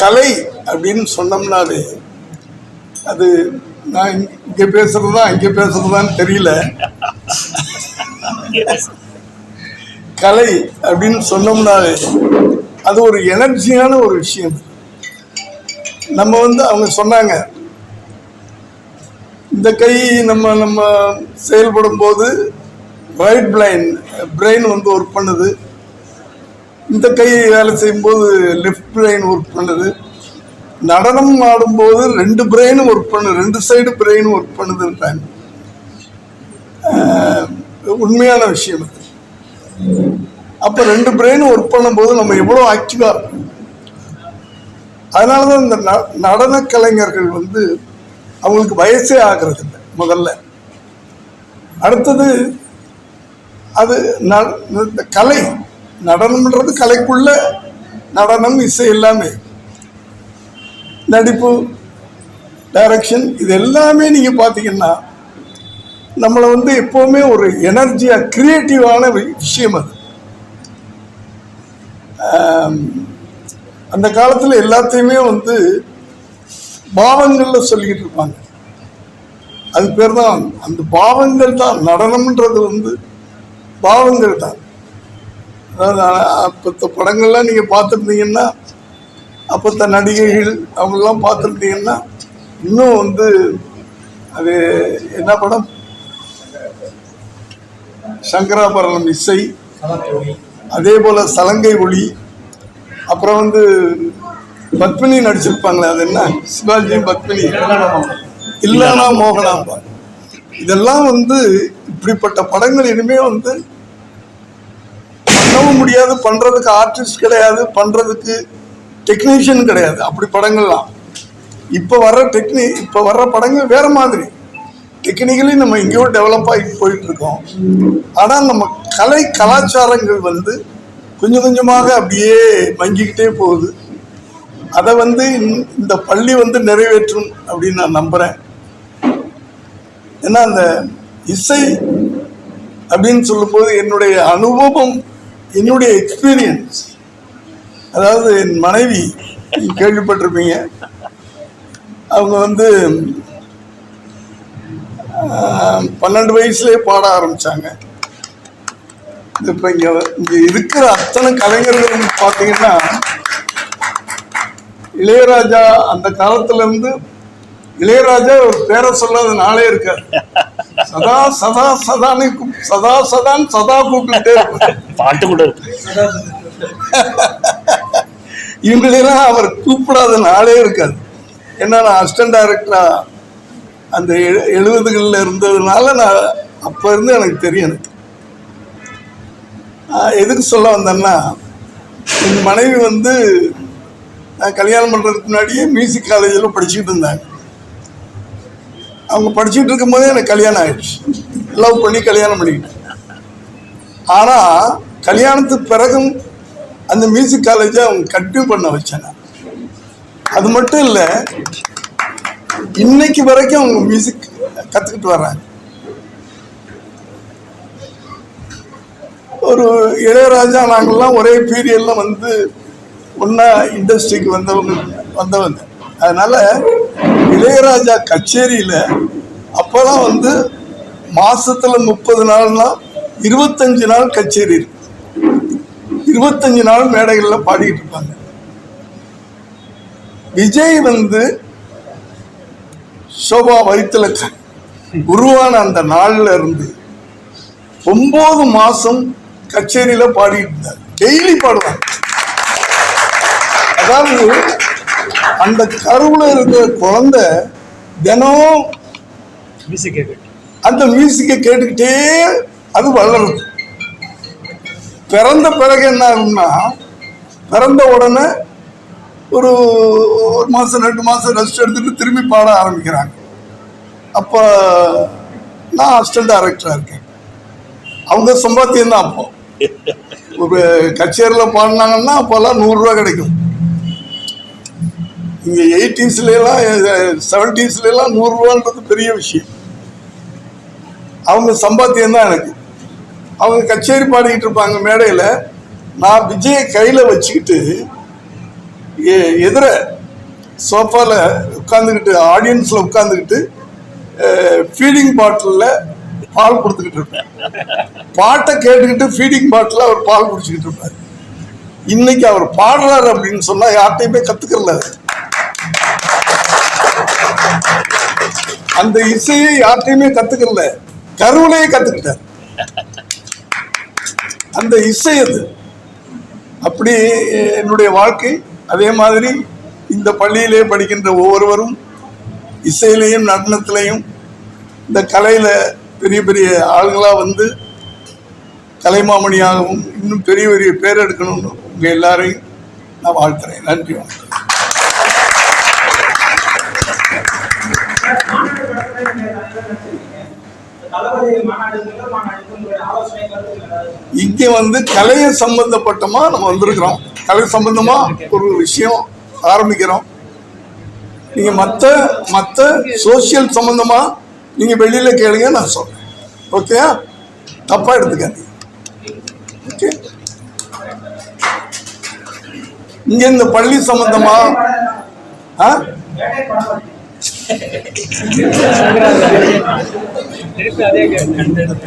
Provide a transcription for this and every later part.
கலை அப்படின்னு சொன்னோம்னாலே அது நான் இங்கே பேசுறதா இங்கே பேசுறதான்னு தெரியல. கலை அப்படின்னு சொன்னோம்னாலே அது ஒரு எனர்ஜியான ஒரு விஷயம். நம்ம அவங்க சொன்னாங்க, இந்த கை நம்ம செயல்படும் போது ரைட் பிரெயின் ஒர்க் பண்ணுது, இந்த கை வேலை செய்யும்போது லெஃப்ட் பிரெயின் ஒர்க் பண்ணுது, நடனம் ஆடும்போது ரெண்டு பிரெயினும் ஒர்க் பண்ணுது, ரெண்டு சைடு பிரெயினும் ஒர்க் பண்ணுதுன்றாங்க. உண்மையான விஷயம் அது. அப்போ ரெண்டு பிரெயினும் ஒர்க் பண்ணும்போது நம்ம எவ்வளோ ஆக்டிவாக இருக்கும். அதனால தான் இந்த நடன கலைஞர்கள் அவங்களுக்கு வயசே ஆகிறது இல்லை முதல்ல. அடுத்தது அது கலை, நடனம்ன்றது கலைக்குள்ள நடனம், இசை, எல்லாமே நடிப்பு, டைரக்ஷன், இது எல்லாமே நீங்கள் பார்த்தீங்கன்னா நம்மளை எப்போவுமே ஒரு எனர்ஜியாக கிரியேட்டிவான விஷயம் அது. அந்த காலத்தில் எல்லாத்தையுமே பாவங்களில் சொல்லிக்கிட்டு இருப்பாங்க. அது பேர் தான், அந்த பாவங்கள் தான் நடனம்ன்றது பாவங்கள் தான். அதாவது அப்பத்த படங்கள்லாம் நீங்கள் பார்த்துருந்தீங்கன்னா, அப்பத்த நடிகைகள் அவங்கெல்லாம் பார்த்துருந்தீங்கன்னா இன்னும் அது என்ன படம், சங்கராபரணம் இசை, அதே போல் சலங்கை ஒளி, அப்புறம் பத்மினி நடிச்சிருப்பாங்களே, அது என்ன, சிவாஜி பத்மினி, இல்லைனா மோகனாம்பா. இதெல்லாம் இப்படிப்பட்ட படங்கள் இனிமே பண்ணவும் முடியாது, பண்ணுறதுக்கு ஆர்டிஸ்ட் கிடையாது, பண்ணுறதுக்கு டெக்னீஷியன் கிடையாது. அப்படி படங்கள்லாம் இப்போ வர்ற படங்கள் வேற மாதிரி. டெக்னிக்கலி நம்ம எங்கேயோ டெவலப் ஆகி போயிட்டு இருக்கோம். ஆனால் நம்ம கலாச்சாரங்கள் கொஞ்சம் கொஞ்சமாக அப்படியே மங்கிக்கிட்டே போகுது. அதை இந்த பள்ளி நிறைவேற்றும் அப்படின்னு நான் நம்புகிறேன். ஏன்னா அந்த இசை அப்படின்னு சொல்லும்போது என்னுடைய அனுபவம், என்னுடைய எக்ஸ்பீரியன்ஸ், அதாவது என் மனைவி கேள்விப்பட்டிருப்பீங்க, அவங்க 12 வயசுலேயே பாட ஆரம்பித்தாங்க. இப்போ இங்கே இருக்கிற அத்தனை கலைஞர்கள் பார்த்தீங்கன்னா, இளையராஜா அந்த காலத்துல இளையராஜா ஒரு பேரை சொல்லாத நாளே இருக்காரு. சதா சதா சதான்னு சதா கூப்பிட்டுட்டே பாட்டு கூட. இவங்களெல்லாம் அவர் கூப்பிடாத நாளே இருக்காது. ஏன்னா நான் அசிஸ்டன்ட் டைரக்டரா அந்த 70களில் இருந்ததுனால நான் அப்போ இருந்து எனக்கு தெரியும். எதுக்கு சொல்ல வந்தேன்னா, என் மனைவி நான் கல்யாணம் பண்ணுறதுக்கு முன்னாடியே மியூசிக் காலேஜில் படிச்சுக்கிட்டு இருந்தாங்க. அவங்க படிச்சுட்டு இருக்கும் போதே எனக்கு கல்யாணம் ஆயிடுச்சு. லவ் பண்ணி கல்யாணம் பண்ணிக்கிட்டேன். ஆனால் கல்யாணத்துக்கு பிறகும் அந்த மியூசிக் காலேஜை அவங்க கண்டினியூ பண்ண வச்சேன். அது மட்டும் இல்லை, இன்னைக்கு வரைக்கும் அவங்க மியூசிக் கற்றுக்கிட்டு வர்றாங்க. ஒரு இளையராஜா நாங்கள்லாம் ஒரே பீரியட்ல ஒன்றா இண்டஸ்ட்ரிக்கு வந்தவங்க. அதனால இளையராஜா கச்சேரியில் அப்போலாம் மாசத்துல 30 நாள்னா 25 நாள் கச்சேரி இருக்கு. 25 நாள் மேடைகளில் பாடிட்டு இருப்பாங்க. விஜய் சோபா வயிற்றுல உருவான அந்த நாள்ல இருந்து 9 மாசம் கச்சேரியில பாடிட்டு இருந்தார். டெய்லி பாடுவாங்க. அதாவது அந்த கருவுல இருக்கிற குழந்தை தினம் அந்த மியூசிக்கை கேட்டுக்கிட்டே அது வளருது. பிறந்த பிறகு என்ன ஆகும்னா, பிறந்த உடனே ஒரு மாதம் 2 மாதம் ரெஸ்ட் எடுத்துட்டு திரும்பி பாட ஆரம்பிக்கிறாங்க. அப்போ நான் அசிஸ்டன்ட் டைரக்டராக இருக்கேன். அவங்க சம்பாத்தியம் தான். அப்போ ஒரு கச்சேரியில் பாடினாங்கன்னா அப்போல்லாம் 100 ரூபா கிடைக்கும். இங்கே 80ஸ்லாம் 70ஸ்லாம் 100 ரூபான்றது பெரிய விஷயம். அவங்க சம்பாத்தியம் தான் எனக்கு. அவங்க கச்சேரி பாடிக்கிட்டு இருப்பாங்க மேடையில். நான் விஜயை கையில் வச்சுக்கிட்டு எதிர சோஃபாவில் உட்காந்துக்கிட்டு ஆடியன்ஸில் உட்காந்துக்கிட்டு ஃபீடிங் பாட்டிலில் பால் கொடுத்துக்கிட்டு இருப்பேன். பாட்டை கேட்டுக்கிட்டு ஃபீடிங் பாட்டில் அவர் பால் குடிச்சுக்கிட்டு இருப்பார். இன்னைக்கு அவர் பாடுறாரு அப்படின்னு சொன்னா யார்கிட்டையுமே கத்துக்கல. அந்த இசையை யார்கிட்டையுமே கத்துக்கல, கருவிலேயே கத்துக்கிட்டார். அந்த இசை அது. அப்படி என்னுடைய வாழ்க்கை. அதே மாதிரி இந்த பள்ளியிலே படிக்கின்ற ஒவ்வொருவரும் இசையிலையும் நடனத்திலையும் இந்த கலையில பெரிய பெரிய ஆளுகளா வந்து கலைமாமணியாகவும் இன்னும் பெரிய பெரிய பேர் எடுக்கணும்னு உங்க எல்லாரையும் நான் வாழ்த்துறேன். நன்றி. இங்க வந்து கலையை சம்பந்தப்பட்டமா நம்ம வந்திருக்கிறோம். கலை சம்பந்தமா ஒரு விஷயம் ஆரம்பிக்கிறோம். நீங்க மத்த சோசியல் சம்பந்தமா நீங்க வெளியில கேளுங்க, நான் சொல்றேன். ஓகே, தப்பா எடுத்துக்காதீங்க. ஓகே, இங்க இந்த பள்ளி சம்பந்தமா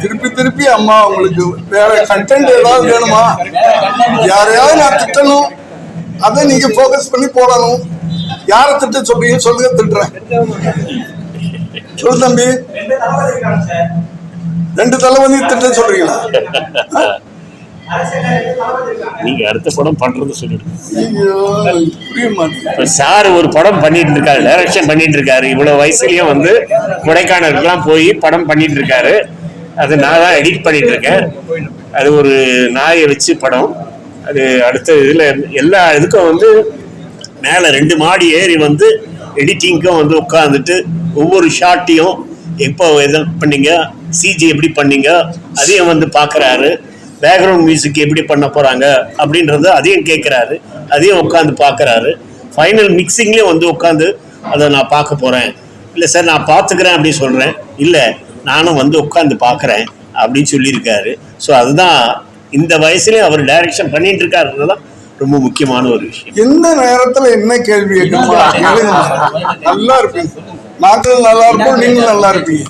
திருப்பி திருப்பி அம்மா உங்களுக்கு வேற கண்டென்ட் ஏதாவது வேணுமா? யாரையாவது நான் திட்டணும், அதை நீங்க போக்கஸ் பண்ணி போடணும். யாரை திட்ட சொல்றீங்க சொல்லுங்க, திட்டுறேன். சொல்லு தம்பி, 2 தளபதி திட்ட சொல்றீங்களா? நீங்க அடுத்த படம் பண்றது சொல்லிடுங்க. புரிய சார் ஒரு படம் பண்ணிட்டு இருக்காரு, டைரக்ஷன் பண்ணிட்டு இருக்காரு. இவ்வளவு வயசுலயும் வந்து கொடைக்கானலுக்குலாம் போய் படம் பண்ணிட்டு இருக்காரு. அது நான் தான் எடிட் பண்ணிட்டு இருக்கேன். அது ஒரு நாயை வச்சு படம். அது அடுத்த இதுல எல்லா இதுக்கும் வந்து மேல 2 மாடி ஏறி வந்து எடிட்டிங்க்கும் வந்து உட்காந்துட்டு ஒவ்வொரு ஷாட்டையும் எப்போ எதை பண்ணீங்க, சிஜி எப்படி பண்ணீங்க அதையும் வந்து பார்க்குறாரு. பேக்ரவுண்ட் மியூசிக் எப்படி பண்ண போகிறாங்க அப்படின்றது அதையும் கேட்குறாரு, அதையும் உட்காந்து பார்க்குறாரு. ஃபைனல் மிக்சிங்லேயும் வந்து உட்காந்து அதை நான் பார்க்க போகிறேன், இல்லை சார் நான் பார்த்துக்கிறேன் அப்படின்னு சொல்கிறேன், இல்லை நானும் வந்து உட்காந்து பார்க்குறேன் அப்படின்னு சொல்லியிருக்காரு. ஸோ அதுதான் இந்த வயசுலேயும் அவர் டைரக்ஷன் பண்ணிட்டு இருக்காருன்றது தான் ரொம்ப முக்கியமான ஒரு விஷயம். எந்த நேரத்துல என்ன கேள்வி கேட்கணும், நல்லா இருப்பீங்க, நாங்களும் நல்லா இருப்போம், நீங்களும் நல்லா இருப்பீங்க.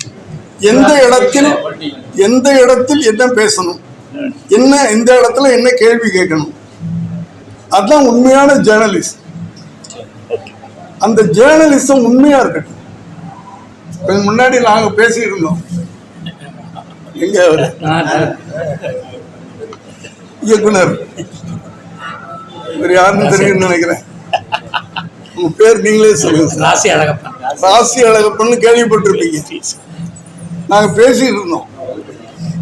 எந்த இடத்தில் என்ன பேசணும், என்ன இந்த இடத்துல என்ன கேள்வி கேட்கணும், அதுதான் உண்மையான ஜேர்னலிஸ்ட். அந்த ஜேர்னலிசம் உண்மையா இருக்கட்டும். முன்னாடி நாங்க பேசிட்டு இருந்தோம், எங்க இயக்குனர் யாருன்னு தெரியும்னு நினைக்கிறேன். உங்க பேர் நீங்களே சொல்லுங்க. ராசி அழகப்பன்னு கேள்விப்பட்டிருப்பீங்க. நாங்க பேசிட்டு இருந்தோம்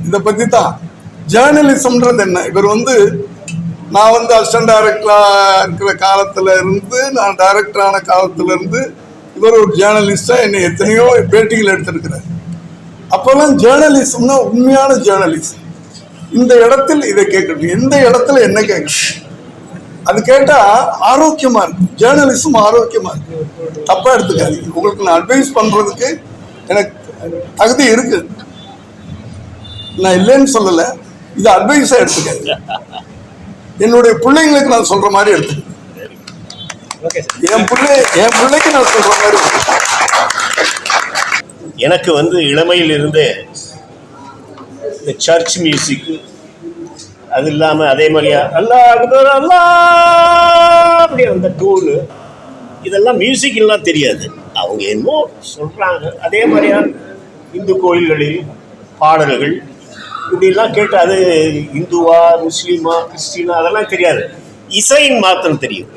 இதை பத்தி தான். ஜேர்னலிசம்ன்றது என்ன? இவர் வந்து நான் வந்து அசிஸ்டன்ட் டைரக்டரா இருக்கிற காலத்துல இருந்து, நான் டைரக்டரான காலத்துல இருந்து இவர் ஒரு ஜேர்னலிஸ்டா என்னை எத்தனையோ பேட்டிகள் எடுத்திருக்கிறார். அப்பெல்லாம் ஜேர்னலிசம்னா உண்மையான ஜேர்னலிசம். இந்த இடத்தில் இதை கேட்கணும், எந்த இடத்துல என்ன கேட்கணும், அது கேட்டா ஆரோக்கியமா இருக்கு. ஜேர்னலிசம் ஆரோக்கியமா இருக்கு. தப்பா எடுத்துக்காதீங்க. உங்களுக்கு நான் அட்வைஸ் பண்றதுக்கு எனக்கு தகுதி இருக்கு, நான் இல்லைன்னு சொல்லல. இது அட்வைஸா எடுத்துக்காதீங்க. என்னுடைய பிள்ளைங்களுக்கு நான் சொல்ற மாதிரி எடுத்துக்க. என் பிள்ளைக்கு நான் சொல்ற மாதிரி. எனக்கு வந்து இளமையில் இருந்து இந்த சர்ச் மியூசிக், அது இல்லாமல் அதே மாதிரியா அல்லா அப்படி அந்த டூனு, இதெல்லாம் மியூசிக்லாம் தெரியாது. அவங்க என்னமோ சொல்கிறாங்க. அதே மாதிரியா இந்து கோயில்களில் பாடல்கள் இப்படிலாம் கேட்டு, அது இந்துவா முஸ்லீமா கிறிஸ்டினா அதெல்லாம் தெரியாது. இசையின் மாத்திரம் தெரியும்,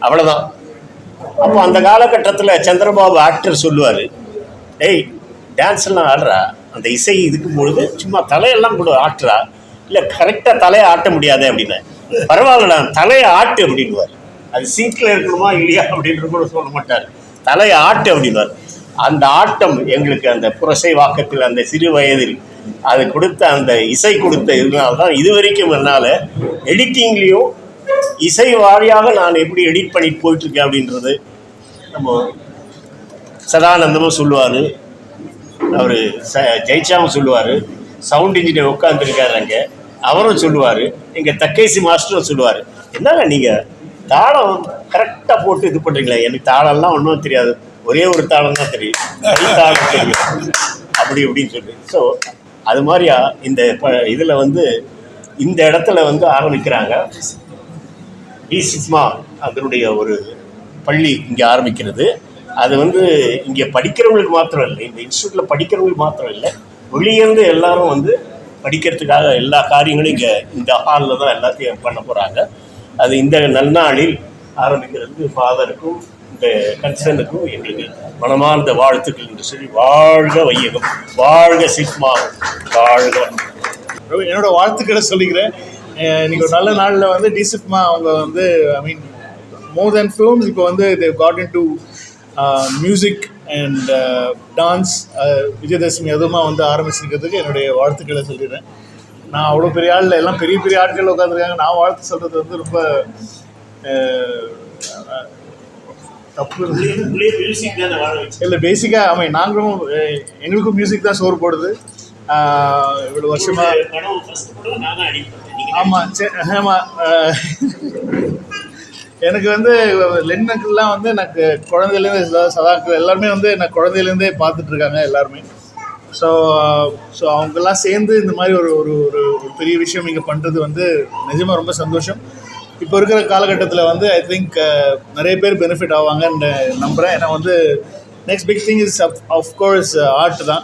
அவ்வளோதான். அப்போ அந்த காலகட்டத்தில் சந்திரபாபு ஆக்டர் சொல்லுவார், டேய் டான்ஸ்லாம் ஆடுறா, அந்த இசை இதுக்கும் பொழுது சும்மா தலையெல்லாம் கூட ஆட்டுறா, இல்லை கரெக்டாக தலையை ஆட்ட முடியாது அப்படின்னு. பரவாயில்லடா தலையை ஆட்டு அப்படின்வார். அது சிங்கில் இருக்கணுமா இல்லையா அப்படின்ற கூட சொல்ல மாட்டார், தலையை ஆட்டு அப்படின்வார். அந்த ஆட்டம் எங்களுக்கு அந்த புரசை வாக்கத்தில் அந்த சிறு வயதில் அது கொடுத்த அந்த இசை கொடுத்த இதனால்தான் இது வரைக்கும் என்னால் எடிட்டிங்லேயும் இசை வாரியாக நான் எப்படி எடிட் பண்ணிட்டு போயிட்டுருக்கேன் அப்படின்றது நம்ம சதானந்தமும் சொல்லுவார், அவர் ஜெயிச்சாவும் சொல்லுவார், சவுண்ட் இன்ஜினியர் உட்காந்துருக்காரு அங்கே அவரும் சொல்லுவார், எங்கள் தக்கைசி மாஸ்டரும் சொல்லுவார், என்னங்க நீங்கள் தாளம் கரெக்டாக போட்டு இது பண்ணுறீங்களே, எனக்கு தாளம்லாம் ஒன்றும் தெரியாது, ஒரே ஒரு தாளம் தான் தெரியும், தாளம் தெரியும் அப்படி இப்படின்னு சொல்லி. ஸோ அது மாதிரியா இந்த இதில் வந்து இந்த இடத்துல வந்து ஆரம்பிக்கிறாங்க. டி சிஸ்மா அதனுடைய ஒரு பள்ளி இங்கே ஆரம்பிக்கிறது. அது வந்து இங்கே படிக்கிறவங்களுக்கு மாத்திரம் இல்லை, இந்த இன்ஸ்டியூட்டில் படிக்கிறவங்களுக்கு மாத்திரம் இல்லை, வெளியேருந்து எல்லாரும் வந்து படிக்கிறதுக்காக எல்லா காரியங்களும் இங்கே இந்த ஹாலில் தான் எல்லாத்தையும் பண்ண போகிறாங்க. அது இந்த நன்னாளில் ஆரம்பிக்கிறதுக்கு ஃபாதருக்கும் இந்த கன்சர்னுக்கும் எங்களுக்கு மனமார்ந்த வாழ்த்துக்கள் என்று சொல்லி, வாழ்க வையகம், வாழ்க சிஸ்மா, வாழ்க. என்னோட வாழ்த்துக்களை சொல்லிக்கிறேன். இன்னைக்கு ஒரு நல்ல நாளில் வந்து டி சிஸ்மா அவங்க வந்து ஐ மீன் மோர் தென் ஃபிலிம்ஸ் இப்போ வந்து they got in to music and dance. Vijayadashami அதுவுமா வந்து ஆரம்பிச்சிருக்கிறதுக்கு என்னுடைய வாழ்த்துக்களை சொல்லிடுறேன். நான் அவ்வளோ பெரிய ஆள், எல்லாம் பெரிய பெரிய ஆட்கள் உட்காந்துருக்காங்க, நான் வாழ்த்து சொல்கிறது வந்து ரொம்ப தப்பு இல்லை. பேசிக்காக ஆமாம், நாங்களும் எங்களுக்கும் மியூசிக் தான் சோறு போடுது இவ்வளோ வருஷமாக. ஆமாம் ஆமாம், எனக்கு வந்து லென்னக்கெல்லாம் வந்து எனக்கு குழந்தையிலேருந்து சதாக்கள் எல்லாருமே வந்து எனக்கு குழந்தையிலேருந்தே பார்த்துட்ருக்காங்க எல்லாருமே. ஸோ அவங்கெல்லாம் சேர்ந்து இந்த மாதிரி ஒரு ஒரு ஒரு பெரிய விஷயம் இங்கே பண்ணுறது வந்து நிஜமாக ரொம்ப சந்தோஷம். இப்போ இருக்கிற காலகட்டத்தில் வந்து ஐ திங்க் நிறைய பேர் பெனிஃபிட் ஆவாங்கன்னு நம்புகிறேன். ஏன்னா வந்து next big thing is of course art தான்.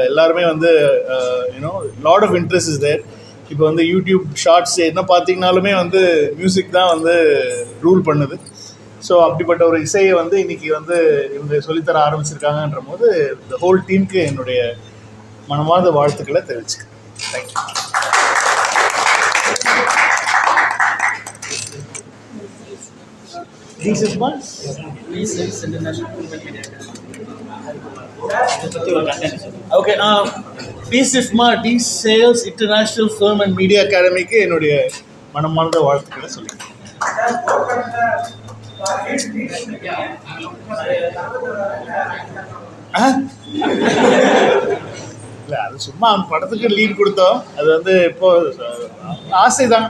எல்லாருமே வந்து you know lot of interest is there. இப்போ வந்து யூடியூப் ஷார்ட்ஸ் என்ன பார்த்தீங்கனாலுமே வந்து மியூசிக் தான் வந்து ரூல் பண்ணுது. ஸோ அப்படிப்பட்ட ஒரு இசையை வந்து இன்றைக்கி வந்து இவங்க சொல்லித்தர ஆரம்பிச்சிருக்காங்கன்ற போது இந்த ஹோல் டீமுக்கு என்னுடைய மனமார்ந்த வாழ்த்துக்களை தெரிவிச்சுக்கிறேன். தேங்க்யூ. ஓகே, டி சிஸ்மா டி sales international film and media அகாடமிக்கு என்னுடைய மனமார்ந்த வாழ்த்துக்களை சொல்லிக்கிறேன். இல்லை, அது சும்மா படத்துக்கு லீட் கொடுத்தோம். அது வந்து இப்போ ஆசை தான்,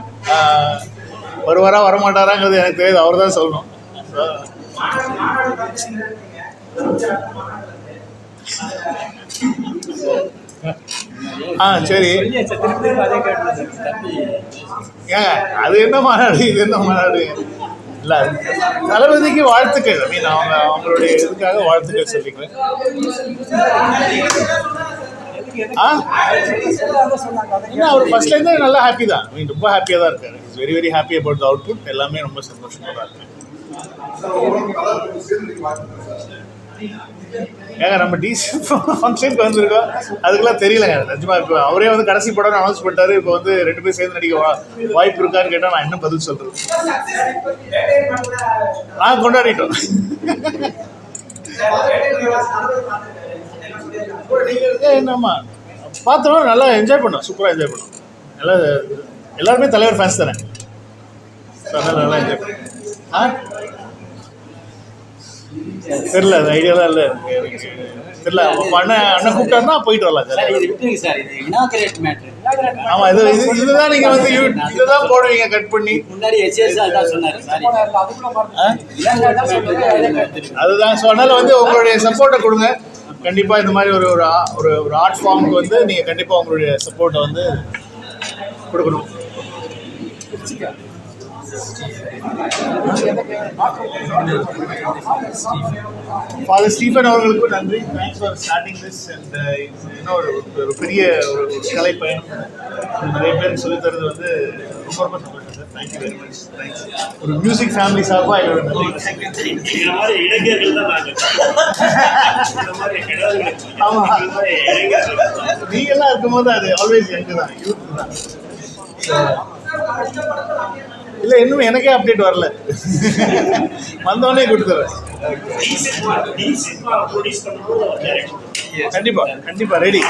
வருவாரா வரமாட்டாராங்கிறது எனக்கு தெரியாது, அவர் தான் சொல்லணும். சரி, ஏங்க அது என்ன மாநாடு, இது என்ன மாநாடு இல்லை. தளபதிக்கு வாழ்த்துக்கள். ஐ மீன் அவங்களுடைய இதுக்காக வாழ்த்துக்கள் சொல்லிக்கிறேன். ஏன்னா அவர் ஃபர்ஸ்ட்லேருந்தே நல்லா ஹாப்பி தான். ஐ மீன் ரொம்ப ஹாப்பியாக தான் இருக்காரு. It's very very happy about the output. எல்லாமே ரொம்ப சந்தோஷமாக தான் இருக்கு. ஏங்க நம்ம டிசி ஃபங்க்ஷனுக்கு வந்திருக்கோம், அதுக்கெல்லாம் தெரியலங்க நிஜமாக. இப்போ அவரே வந்து கடைசி படம் அனௌன்ஸ் பண்ணிட்டாரு. இப்போ வந்து 2 பேர் சேர்ந்து நடிக்க வாய்ப்பு இருக்கான்னு கேட்டால் நான் என்ன பதில் சொல்கிறது? நான் கொண்டாடிட்டோம். என்னம்மா பார்த்தோம், நல்லா என்ஜாய் பண்ணோம், சூப்பராக என்ஜாய் பண்ணோம். நல்லா எல்லாருமே தலைவர் ஃபேன்ஸ் தானே, அதனால் நல்லா என்ஜாய் பண்ணோம். தெரியல, அது ஐடியாலாம் இல்லை தெரியல. அண்ணன் கூப்பிட்டாருன்னா போயிட்டு வரலாம். ஆமாம், இதுதான் நீங்கள் வந்து இதுதான் போடுவீங்க கட் பண்ணி. அதுதான். ஸோ அதனால் வந்து உங்களுடைய சப்போர்ட்டை கொடுங்க. கண்டிப்பாக இந்த மாதிரி ஒரு ஒரு ஆர்ட் ஃபார்முக்கு வந்து நீங்கள் கண்டிப்பாக உங்களுடைய சப்போர்ட்டை வந்து கொடுக்கணும். ஃபாதர் ஸ்டீஃபன் அவர்களுக்கும் நன்றி. Thanks for starting this. And இன்னும் ஒரு பெரிய ஒரு கலை பயணம் நிறைய பேருக்கு சொல்லித்தரது வந்து ரொம்ப ரொம்ப சந்தோஷம் sir. Thank you very much. Thanks. ஒரு மியூசிக் ஃபேமிலி சார்பாக எங்களோட நன்றி. ஆமாம், நீங்கள்லாம் இருக்கும்போது அது ஆல்வேஸ் யங்கு தான், யூத் தான். இல்லை, இன்னும் எனக்கே அப்டேட் வரல, வந்தோடனே கொடுத்துறேன். கண்டிப்பாக கண்டிப்பாக ரெடி.